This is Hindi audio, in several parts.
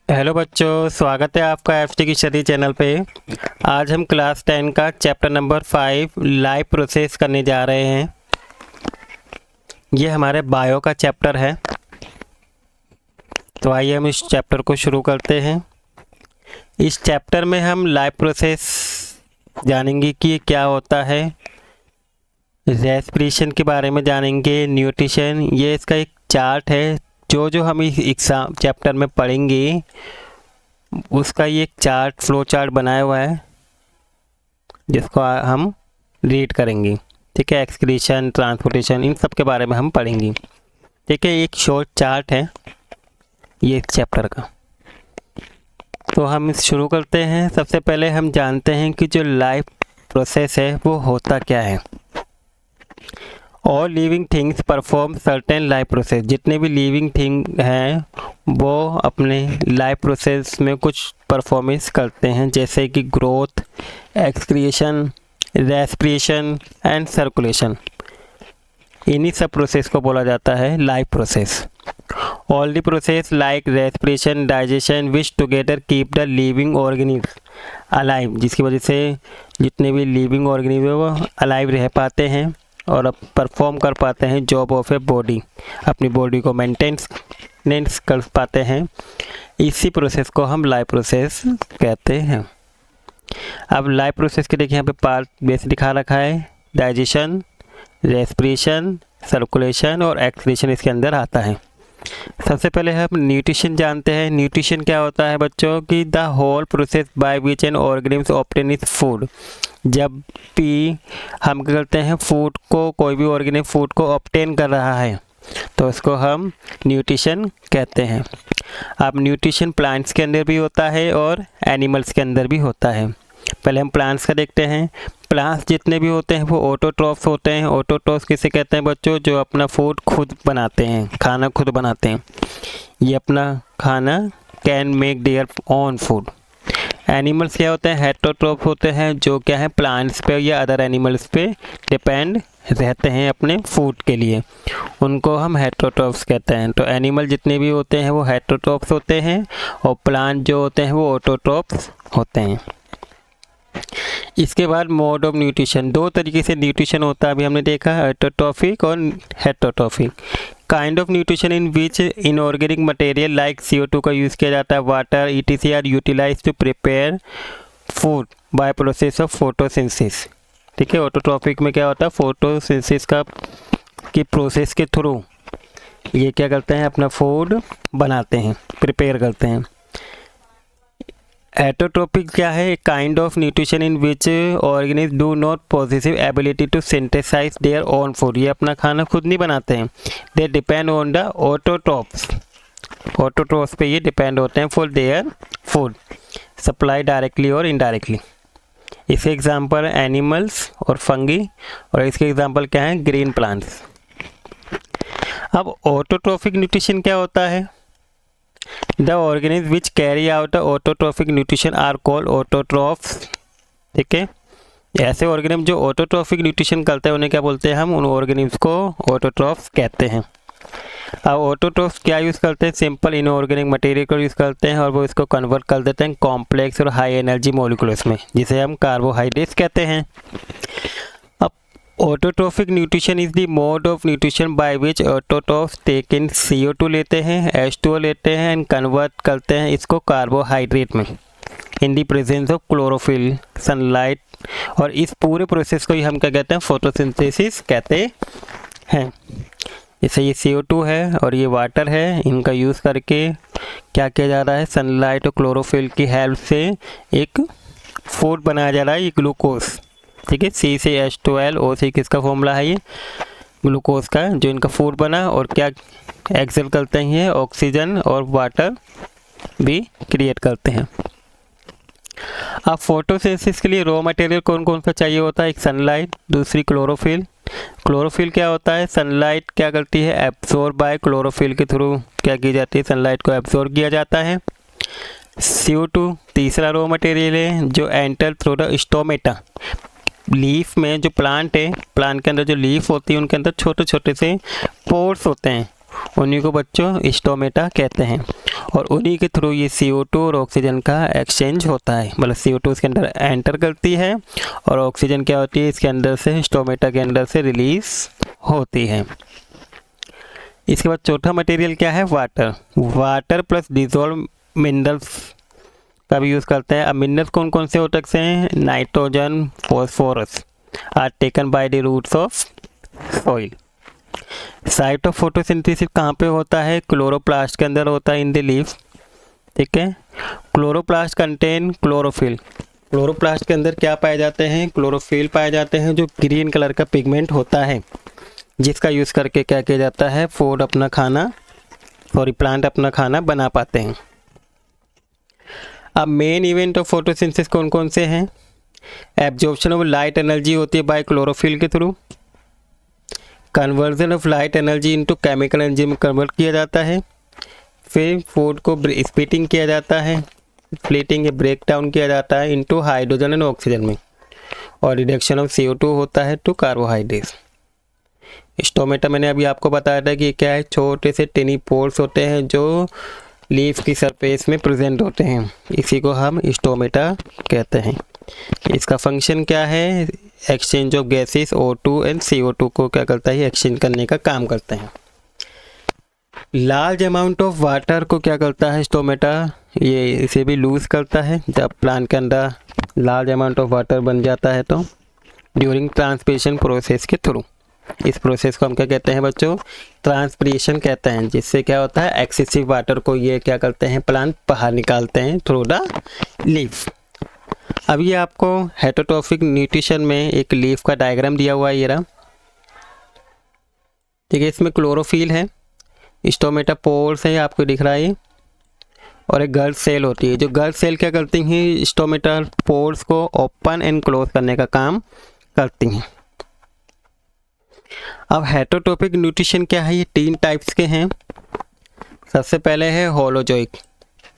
हेलो बच्चों, स्वागत है आपका एफटी की स्टडी चैनल पे। आज हम क्लास 10 का चैप्टर नंबर 5 लाइव प्रोसेस करने जा रहे हैं। ये हमारे बायो का चैप्टर है, तो आइए हम इस चैप्टर को शुरू करते हैं। इस चैप्टर में हम लाइव प्रोसेस जानेंगे कि क्या होता है, रेस्पिरेशन के बारे में जानेंगे, न्यूट्रिशन। ये इसका एक चार्ट है जो हम इस एग्जाम चैप्टर में पढ़ेंगे, उसका ये एक चार्ट, फ्लो चार्ट बनाया हुआ है जिसको हम रीड करेंगे। ठीक है, एक्सक्रीशन, ट्रांसपोर्टेशन, इन सब के बारे में हम पढ़ेंगे। ठीक है, एक शॉर्ट चार्ट है ये इस चैप्टर का। तो हम इस शुरू करते हैं। सबसे पहले हम जानते हैं कि जो लाइफ प्रोसेस है वो होता क्या है। All living things perform certain life process. जितने भी लिविंग थिंग हैं वो अपने लाइफ प्रोसेस में कुछ परफॉर्मेंस करते हैं, जैसे कि growth, excretion, respiration and circulation. इन्हीं सब प्रोसेस को बोला जाता है life process. All the process like respiration, digestion which together keep the living organism alive, जिसकी वजह से जितने भी लिविंग ऑर्गेनिज्म है वो अलाइव रह पाते हैं और अब परफॉर्म कर पाते हैं जॉब ऑफ ए बॉडी, अपनी बॉडी को मेंटेनेंस कर पाते हैं। इसी प्रोसेस को हम लाइफ प्रोसेस कहते हैं। अब लाइफ प्रोसेस के देखिए यहाँ पे पार्ट बेस दिखा रखा है। डाइजेशन, रेस्पिरेशन, सर्कुलेशन और एक्सक्रीशन इसके अंदर आता है। सबसे पहले हम न्यूट्रिशन जानते हैं। न्यूट्रिशन क्या होता है बच्चों कि the whole process by which an organism obtain is food. जब भी हम क्या करते हैं, फूड को, कोई भी ऑर्गेनिज्म फूड को ऑब्टेन कर रहा है तो इसको हम न्यूट्रिशन कहते हैं। अब न्यूट्रिशन प्लांट्स के अंदर भी होता है और एनिमल्स के अंदर भी होता है। पहले हम प्लांट्स का देखते हैं। प्लांट्स जितने भी होते हैं वो ऑटोट्रॉफ्स होते हैं। ऑटोट्रॉफ्स किसे कहते हैं बच्चों? जो अपना फूड खुद बनाते हैं, खाना खुद बनाते हैं। ये अपना खाना can make their own food. Animals क्या होते हैं? हेटेरोट्रॉफ होते हैं, जो क्या है प्लांट्स पे या अदर एनिमल्स पे डिपेंड रहते हैं अपने फूड के लिए, उनको हम हेटेरोट्रॉफ्स कहते हैं। तो एनिमल जितने भी होते हैं वो हेटेरोट्रॉफ्स होते हैं और प्लांट जो होते हैं वो ऑटोट्रॉफ्स होते हैं। इसके बाद मोड ऑफ न्यूट्रिशन। दो तरीके से न्यूट्रिशन होता है, अभी हमने देखा ऑटोट्रॉफिक और heterotrophic. Kind of nutrition in which inorganic material like CO2 का यूज़ किया जाता है, water ETC are utilize to prepare food by process of photosynthesis. ठीक है, ऑटोट्रॉफिक में क्या होता है, फोटोसिंथेसिस की प्रोसेस के थ्रू ये क्या करते हैं, अपना फूड बनाते हैं, प्रिपेयर करते हैं। हेटेरोट्रॉफिक क्या है? Kind of nutrition in which organism do not positive ability to synthesise their own food. ये अपना खाना खुद नहीं बनाते हैं, they depend on the autotrophs. Autotrophs पे ये डिपेंड होते हैं for their food supply directly और इनडायरेक्टली। इसके एग्जांपल एनिमल्स और फंगी, और इसके एग्जांपल क्या है? Green plants. अब ऑटोट्रॉफिक न्यूट्रिशन क्या होता है? The organism which carry out autotrophic nutrition are called autotrophs. ठीक है, ऐसे ऑर्गेनिज्म जो ऑटोट्रॉफिक न्यूट्रिशन करते हैं उन्हें क्या बोलते हैं? हम उन ऑर्गेनिज्म को ऑटोट्रॉफ्स कहते हैं। अब ऑटोट्रॉफ्स क्या यूज़ करते हैं? सिंपल इनऑर्गेनिक मटेरियल को यूज़ करते हैं और वो इसको कन्वर्ट कर देते हैं कॉम्प्लेक्स और हाई एनर्जी मॉलिक्यूल्स में, जिसे हम कार्बोहाइड्रेट्स कहते हैं। Autotrophic nutrition is the mode of nutrition by which autotrophs take in CO2 लेते हैं, H2O लेते हैं एंड कन्वर्ट करते हैं इसको कार्बोहाइड्रेट में in the presence of chlorophyll, sunlight. और इस पूरे प्रोसेस को ही हम क्या कहते हैं? फोटोसिंथेसिस कहते हैं। जैसे ये CO2 है और ये वाटर है, इनका यूज़ करके क्या किया जा रहा है? सनलाइट और क्लोरोफिल की हेल्प से एक फूड बनाया जा रहा है, ये ग्लूकोज। ठीक है, C से H2L, O से किसका फॉर्मूला है? ये ग्लूकोज का, जो इनका फूड बना। और क्या एक्सेल करते हैं? ये ऑक्सीजन और वाटर भी क्रिएट करते हैं। अब फोटोसिंथेसिस के लिए रॉ मटेरियल कौन कौन सा चाहिए होता है? एक सनलाइट, दूसरी क्लोरोफिल। क्लोरोफिल क्या होता है? सनलाइट क्या करती है? एब्जॉर्ब बाय क्लोरोफिल के थ्रू क्या की जाती है? सनलाइट को एब्जॉर्ब किया जाता है। CO2 तीसरा रॉ मटेरियल है जो enter through the stomata. Leaf में जो प्लांट है, प्लांट के अंदर जो लीफ होती है उनके अंदर छोटे छोटे से पोर्स होते हैं, उन्हीं को बच्चों स्टोमेटा कहते हैं। और उन्हीं के थ्रू ये CO2 और ऑक्सीजन का एक्सचेंज होता है, मतलब CO2 इसके अंदर एंटर करती है और ऑक्सीजन क्या होती है इसके अंदर से, स्टोमेटा के अंदर से रिलीज होती है। इसके बाद चौथा मटेरियल क्या है, water. Water plus dissolve minerals का भी यूज़ करते हैं। अब मिनरल्स कौन कौन से हो सकते हैं, nitrogen, phosphorus are taken by the roots of soil. Site of photosynthesis कहाँ पे होता है, क्लोरोप्लास्ट के अंदर होता है, इन द लीफ। ठीक है, क्लोरोप्लास्ट कंटेन क्लोरोफिल। क्लोरोप्लास्ट के अंदर क्या पाए जाते हैं, क्लोरोफिल पाए जाते हैं, जो ग्रीन कलर का पिगमेंट होता है, जिसका यूज़ करके क्या किया जाता है, फूड अपना खाना, सॉरी प्लांट अपना खाना बना पाते हैं। अब मेन इवेंट ऑफ फोटोसिंथेसिस कौन कौन से हैं, एब्जॉर्प्शन ऑफ लाइट एनर्जी होती है बाय क्लोरोफिल के through, conversion of light energy into chemical energy में कन्वर्ट किया जाता है, फिर फूड को स्प्लिटिंग किया जाता है, स्प्लिटिंग या ब्रेक डाउन किया जाता है इनटू हाइड्रोजन एंड ऑक्सीजन में, और रिडक्शन ऑफ CO2 होता है टू कार्बोहाइड्रेट्स। स्टोमेटा मैंने अभी आपको बताया था कि क्या है, छोटे से टिनी पोर्स होते हैं जो लीफ की सरफेस में प्रेजेंट होते हैं, इसी को हम स्टोमेटा कहते हैं। इसका फंक्शन क्या है, exchange of gases O2 and CO2 को क्या करता है, एक्सचेंज करने का काम करते हैं। लार्ज अमाउंट ऑफ वाटर को क्या करता है स्टोमेटा, ये इसे भी लूज करता है। जब प्लांट के अंदर लार्ज अमाउंट ऑफ वाटर बन जाता है तो ड्यूरिंग ट्रांसपिरेशन प्रोसेस के थ्रू, इस प्रोसेस को हम क्या कहते हैं बच्चों, ट्रांसपिरेशन कहते हैं, जिससे क्या होता है एक्सेसिव वाटर को ये क्या करते हैं, प्लांट बाहर निकालते हैं थ्रू द लीफ। अब ये आपको हेटेरोट्रॉफिक न्यूट्रिशन में एक लीफ का डायग्राम दिया हुआ है, ये रहा। ठीक है, इसमें क्लोरोफिल है, स्टोमेटा पोर्स है, आपको दिख रहा है, और एक गर्ल सेल होती है। जो गर्ल सेल क्या करती हैं, स्टोमेटा पोर्स को ओपन एंड क्लोज करने का काम करती हैं। अब हेटेरोट्रॉफिक न्यूट्रिशन क्या है, ये 3 टाइप्स के हैं। सबसे पहले है होलोजोइक,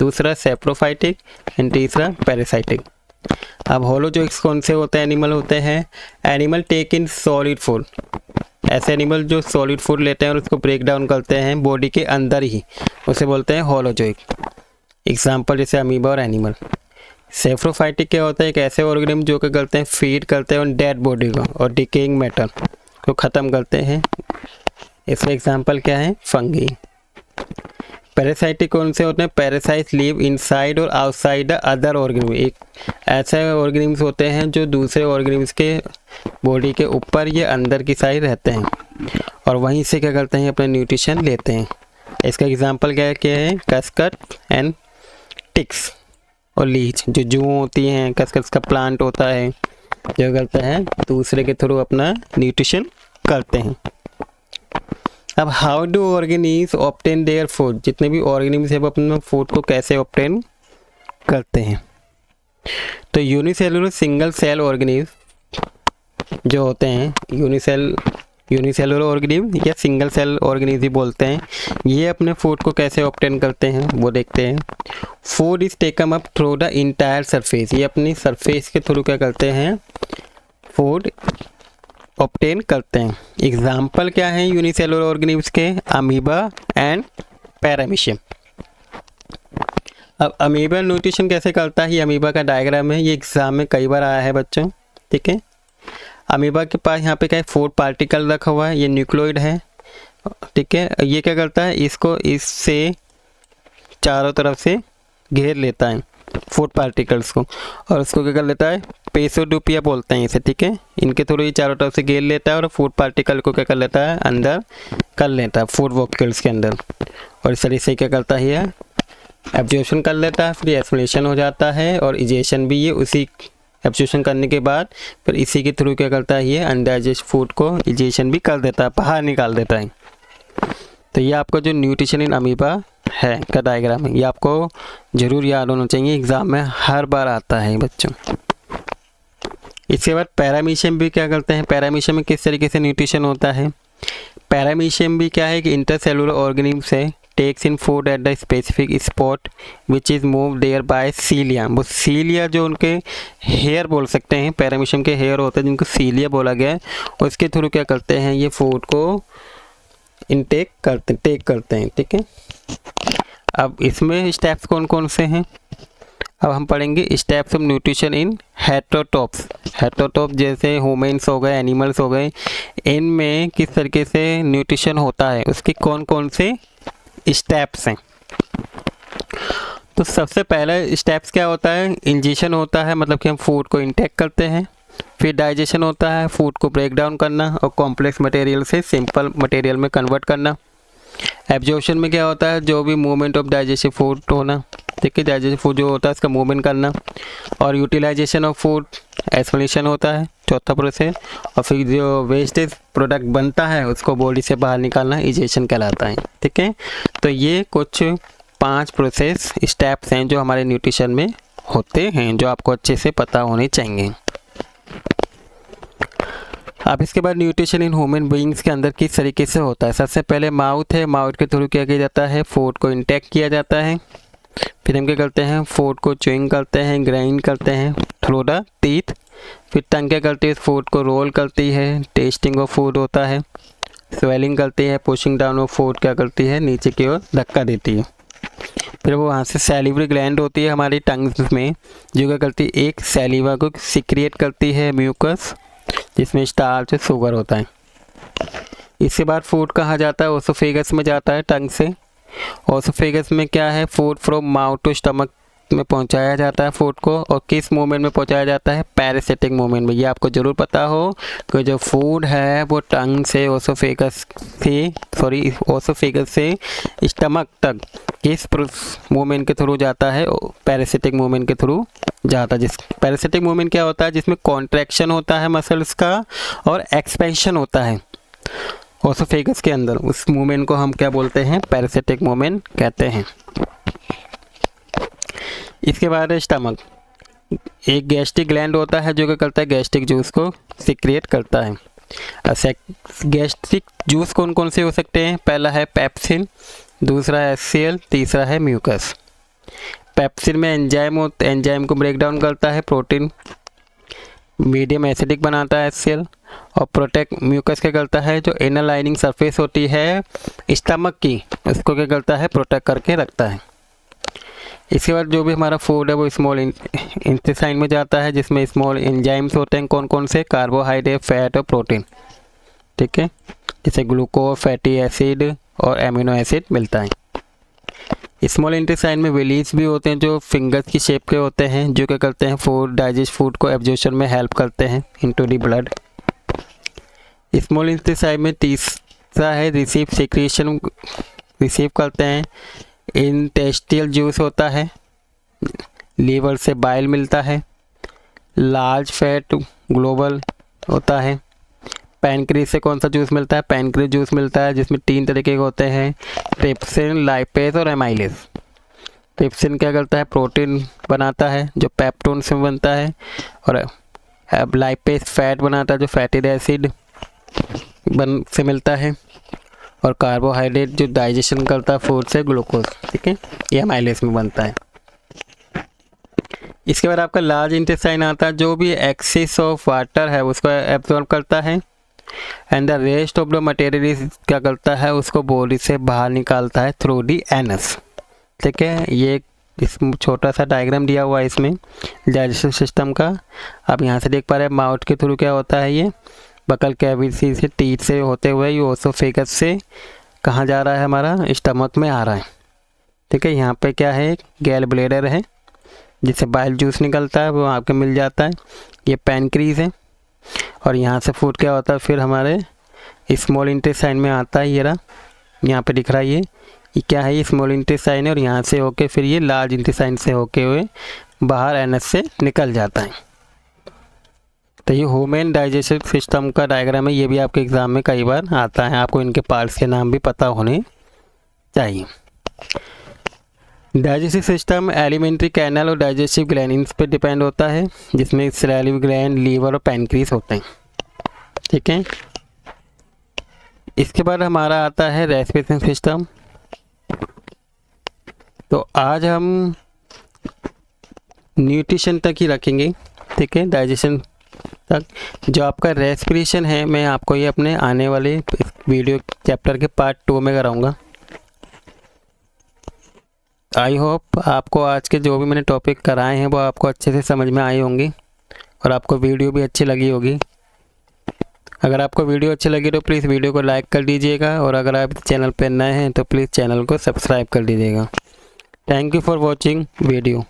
दूसरा सेप्रोफाइटिक एंड तीसरा पैरासाइटिक। अब होलोजोइक्स कौन से होते हैं, एनिमल होते हैं, animal take in solid food, ऐसे एनिमल जो सॉलिड फूड लेते हैं और उसको ब्रेक डाउन करते हैं बॉडी के अंदर ही, उसे बोलते हैं होलोजोइक। एग्जाम्पल जैसे अमीबा और एनिमल। सेप्रोफाइटिक क्या होता है, एक ऐसे ऑर्गेनिज्म जो कि करते हैं फीड करते हैं ऑन डेड बॉडी को और डिकेइंग मैटर को ख़त्म करते हैं, इसमें एग्जाम्पल क्या है, फंगी। पैरासाइटिक कौन से होते हैं, पैरासाइट्स लिव इनसाइड और आउटसाइड द अदर ऑर्गेनिज्म, एक ऐसे ऑर्गेनिज्म होते हैं जो दूसरे ऑर्गेनिज्म के बॉडी के ऊपर या अंदर की साइड रहते हैं और वहीं से क्या करते हैं, अपने न्यूट्रिशन लेते हैं। इसका एग्जांपल क्या है, कसकट एंड टिक्स और लीच, जो जू होती हैं, कसकट का प्लांट होता है, जो करते हैं दूसरे के थ्रू अपना न्यूट्रिशन करते हैं। अब how do organism obtain their food, जितने भी ऑर्गेनिज्म है वो अपने फूड को कैसे ऑब्टेन करते हैं। तो यूनिसेलुलर सिंगल सेल ऑर्गेनिज्म जो होते हैं, यूनिसेलुलर ऑर्गेनिज्म या सिंगल सेल ऑर्गेनिज्म ही बोलते हैं, ये अपने फूड को कैसे ऑब्टेन करते हैं वो देखते हैं। Food is taken up through the entire surface, ये अपनी सरफेस के थ्रू क्या करते हैं, फूड ऑब्टेन करते हैं। एग्जाम्पल क्या है यूनिसेलुलर ऑर्गेनिज्म के, अमीबा एंड पैरामीशियम। अब अमीबा न्यूट्रिशन कैसे करता है, ये अमीबा का डायग्राम है, ये एग्जाम में कई बार आया है बच्चों। ठीक है, अमीबा के पास यहाँ पे क्या है, फूड पार्टिकल रखा हुआ है, ये न्यूक्लियोइड है। ठीक है, ये क्या करता है, इसको इससे चारों तरफ से घेर लेता है फूड पार्टिकल्स को, और उसको क्या कर लेता है, पेसोडोपिया बोलते हैं इसे। ठीक है, इनके थ्रू ये चारों तरफ से घेर लेता है और फूड पार्टिकल को क्या कर लेता है, अंदर कर लेता है फूड वॉक्यूल्स के अंदर, और इस तरीके से क्या करता है, ये एब्जॉर्प्शन कर लेता है, फिर एस्पिरेशन हो जाता है और इजेशन भी, ये उसी एब्जॉर्प्शन करने के बाद फिर इसी के थ्रू क्या करता है, ये अनडाइजेस्ट फूड को इजेशन भी कर देता है, बाहर निकाल देता है। तो ये आपका जो न्यूट्रिशन इन अमीबा है का डायग्राम है, ये आपको ज़रूर याद होना चाहिए, एग्ज़ाम में हर बार आता है बच्चों। इसके बाद पैरामीशियम भी क्या करते हैं, पैरामीशियम में किस तरीके से न्यूट्रिशन होता है। पैरामीशियम भी क्या है कि इंटरसेलुलर ऑर्गेनिज्म से takes in food at the specific spot which is move there by cilia, वो सीलिया जो उनके हेयर बोल सकते हैं, पैरामीशियम के हेयर होते हैं जिनको सीलिया बोला गया है, उसके थ्रू क्या करते हैं, ये फूड को टेक करते हैं। ठीक है, अब इसमें स्टेप्स कौन कौन से हैं, अब हम पढ़ेंगे स्टेप्स ऑफ न्यूट्रिशन इन हेटेरोटॉप्स। हेटेरोटॉप जैसे ह्यूमन्स हो गए, एनिमल्स हो गए, इनमें किस तरीके से न्यूट्रिशन होता है, उसके कौन कौन से स्टेप्स हैं। तो सबसे पहला स्टेप्स क्या होता है, इंजेशन होता है, मतलब कि हम फूड को इंटेक करते हैं। फिर डाइजेशन होता है, फूड को ब्रेक डाउन करना और कॉम्प्लेक्स मटेरियल से सिंपल मटेरियल में कन्वर्ट करना। एब्जॉर्प्शन में क्या होता है, जो भी मूवमेंट ऑफ डाइजेस्टिव फूड होना, ठीक है, डाइजेस्टिव फूड जो होता है उसका मूवमेंट करना। और यूटिलाइजेशन ऑफ फूड, एस्पिरेशन होता है चौथा प्रोसेस। और फिर जो वेस्टेज प्रोडक्ट बनता है उसको बॉडी से बाहर निकालना इजेशन कहलाता है। ठीक है, तो ये कुछ 5 प्रोसेस स्टेप्स हैं जो हमारे न्यूट्रिशन में होते हैं, जो आपको अच्छे से पता होने चाहिए। अब इसके बाद न्यूट्रिशन इन ह्यूमन बीइंग्स के अंदर किस तरीके से होता है। सबसे पहले माउथ है, माउथ के थ्रू क्या किया जाता है, फूड को इंटेक किया जाता है। फिर हम क्या करते हैं, फूड को च्यूइंग करते हैं, ग्राइंड करते हैं थ्रू द टीथ। फिर टंग क्या करती है, फूड को रोल करती है, टेस्टिंग ऑफ फूड होता है, स्वेलिंग करती है, पुशिंग डाउन ऑफ फूड क्या करती है, नीचे की ओर धक्का देती है। फिर वो वहाँ से सैलिवरी ग्लैंड होती है हमारी टंग्स में, जो क्या करती है, एक सैलिवा को सिक्रिएट करती है, म्यूकस, जिसमें स्टार्च शुगर होता है। इसके बाद फूड कहाँ जाता है, ओसोफेगस में जाता है टंग से। ओसोफेगस में क्या है, food from mouth to stomach में पहुंचाया जाता है फूड को। और किस मूवमेंट में पहुंचाया जाता है, पैरासिटिक मूवमेंट में। ये आपको ज़रूर पता हो कि जो फूड है वो टंग से ओसोफेगस से स्टमक तक किस मूवमेंट के थ्रू जाता है, पैरासिटिक मूवमेंट के थ्रू जाता है। जिस पैरासिटिक मूवमेंट क्या होता है, जिसमें कॉन्ट्रैक्शन होता है मसल्स का और एक्सपेंशन होता है ओसोफेगस के अंदर, उस मूवमेंट को हम क्या बोलते हैं, पैरासिटिक मूवमेंट कहते हैं। इसके बाद स्टमक, एक गैस्ट्रिक ग्लैंड होता है जो क्या करता है, गैस्ट्रिक जूस को सिक्रिएट करता है। गैस्ट्रिक जूस कौन कौन से हो सकते हैं, पहला है पेप्सिन, दूसरा है HCl, तीसरा है म्यूकस। पेप्सिन में एंजाइम को ब्रेक डाउन करता है, प्रोटीन मीडियम एसिडिक बनाता है HCl। और प्रोटेक्ट म्यूकस क्या करता है, जो इनर लाइनिंग सरफेस होती है स्टमक की, उसको क्या करता है, प्रोटेक्ट करके रखता है। इसके बाद जो भी हमारा फूड है वो स्मॉल इंटेस्टाइन में जाता है, जिसमें स्मॉल एंजाइम्स होते हैं कौन कौन से, कार्बोहाइड्रेट, फैट और प्रोटीन। ठीक है, जैसे ग्लूकोज, फैटी एसिड और एमिनो एसिड मिलता है। स्मॉल इंटेस्टाइन में विलीज भी होते हैं जो फिंगर्स की शेप के होते हैं, जो क्या करते हैं, फूड को एब्जॉर्प्शन में हेल्प करते हैं into the blood. Small intestine में तीसरा है रिसीव करते हैं, इंटेस्टियल जूस होता है, लीवर से बाइल मिलता है, लार्ज फैट ग्लोबल होता है। पैनक्रियास से कौन सा जूस मिलता है, पैनक्रियास जूस मिलता है, जिसमें 3 तरीके के होते हैं, ट्रिप्सिन, लाइपेज और एमाइलेज। ट्रिप्सिन क्या करता है, प्रोटीन बनाता है जो पेप्टोन से बनता है, और लाइपेज फैट बनाता है जो फैटी एसिड से मिलता है, और कार्बोहाइड्रेट जो डाइजेशन करता है फूड से, ग्लूकोज। ठीक है, ये एमाइलेज में बनता है। इसके बाद आपका लार्ज इंटेस्टाइन आता है, जो भी एक्सेस ऑफ वाटर है उसको एब्जॉर्ब करता है, and the rest of the material क्या करता है, उसको बॉडी से बाहर निकालता है थ्रू दी एनस। ठीक है, ये इस छोटा सा डायग्राम दिया हुआ है इसमें डाइजेस्टिव सिस्टम का। आप यहाँ से देख पा रहे हैं माउथ के थ्रू क्या होता है, ये बकल कैविटी से टीथ से होते हुए ये ओसोफेगस से कहाँ जा रहा है, हमारा स्टमक में आ रहा है। ठीक है, यहाँ पे क्या है, गैल ब्लेडर है जिससे बाइल जूस निकलता है, वो आपके मिल जाता है। ये पैनक्रीज है, और यहाँ से फूड क्या होता है, फिर हमारे स्मॉल इंटेस्टाइन में आता है। ये रहा, यहाँ पे दिख रहा है, ये क्या है, ये स्मॉल इंटेस्टाइन है, और यहाँ से होके फिर ये लार्ज इंटेस्टाइन से होके हुए बाहर एनस से निकल जाता है। तो ये ह्यूमन डाइजेस्टिव सिस्टम का डायग्राम है, ये भी आपके एग्ज़ाम में कई बार आता है, आपको इनके पार्ट्स के नाम भी पता होने चाहिए। डाइजेस्टिव सिस्टम एलिमेंट्री कैनल और डाइजेस्टिव ग्लैंड्स पे डिपेंड होता है, जिसमें सैलिवरी ग्लैंड, लीवर और पैनक्रियास होते हैं। ठीक है, इसके बाद हमारा आता है रेस्पिरेशन सिस्टम। तो आज हम न्यूट्रिशन तक ही रखेंगे। ठीक है, डाइजेशन तक। जो आपका रेस्पिरेशन है, मैं आपको ये अपने आने वाले वीडियो चैप्टर के पार्ट 2 में कराऊंगा। आई होप आपको आज के जो भी मैंने टॉपिक कराए हैं वो आपको अच्छे से समझ में आई होंगी और आपको वीडियो भी अच्छी लगी होगी। अगर आपको वीडियो अच्छी लगी तो प्लीज़ वीडियो को लाइक कर दीजिएगा और अगर आप चैनल पर नए हैं तो प्लीज़ चैनल को सब्सक्राइब कर दीजिएगा। Thank you for watching video.